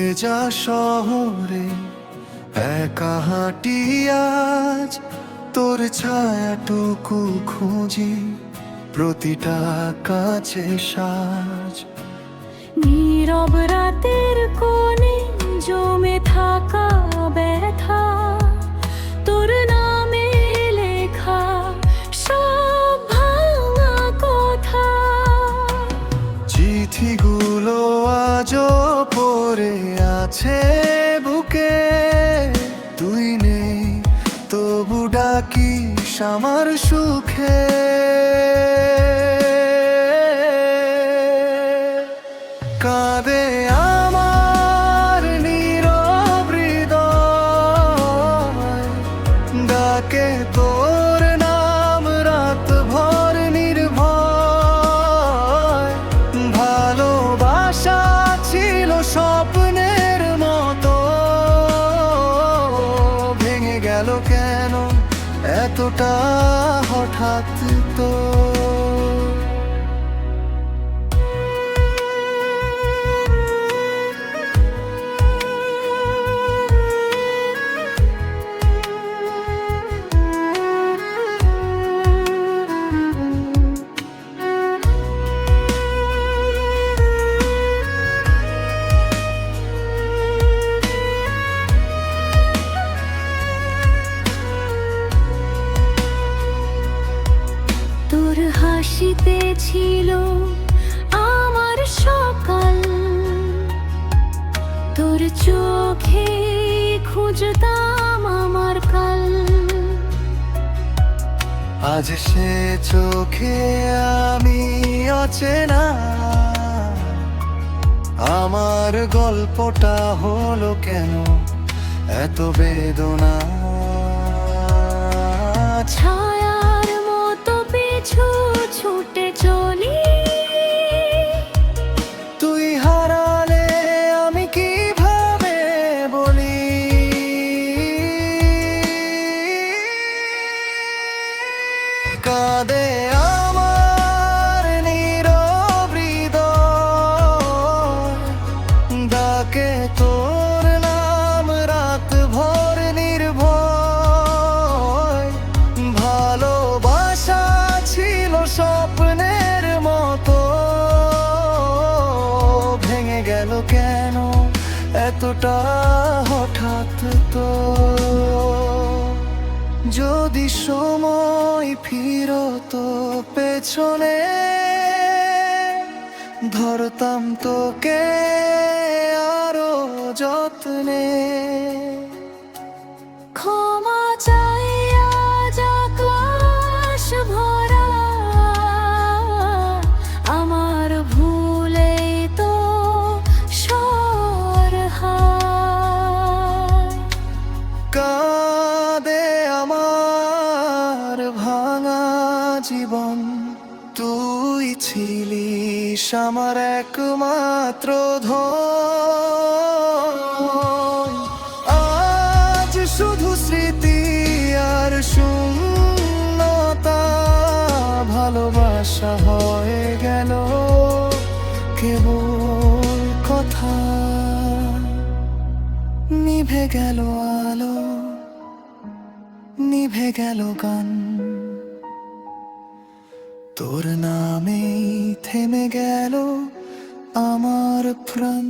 ভেজা শহরে একা হাঁটি আজ, তোর ছায়াটুকু খুঁজি প্রতিটা কাছে সাজ। নীরব রাতের কোণে জমে থাকা ব্যথা, তোর নামে লেখা সব ভাঙা কথা। চিঠিগুলো আজও পড়ে আছে বুকে, তুই নেই তবু ডাকিস আমার সুখে। কাঁদে আমার নীরব হৃদয়, ডাকে তোর নাম রাত ভর নির্ভয়। ভালোবাসা ছিল স্বপ্নের মতো, ভেঙে গেল কেন এতটা হঠাৎ তো। তোর হাসিতে ছিল আমার সকাল, তোর চোখে খুঁজতাম আমার কাল। আজ সে চোখে আমি অচেনা, আমার গল্পটা হলো কেন এত বেদনা। ছায়ার মতো পিছু ছুটে চলি, তুই হারালে আমি কিভাবে বলি। কাঁদে আমার নীরব হৃদয়, ডাকে তোর নাম রাত ভর নির্ভয়। ভালোবাসা ছিল স্বপ্নের মতো, ভেঙে গেল কেন এতটা হঠাৎ তো। যদি সময় ফিরতো পেছনে, ধরতাম তোকে আরো যত্নে। ক্ষমা চাই আজ আকাশ ভরা, আমার ভুলে তো সরহায়। কাঁদে আমার ভাঙা জীবন, তুই ছিলিস আমার একমাত্র ধন। আজ শুধু স্মৃতি আর শূন্যতা, ভালোবাসা হয়ে গেল কেবল কথা। নিভে গেল আলো, নিভে গেল গান, তোর নামেই থেমে গেল আমার প্রাণ।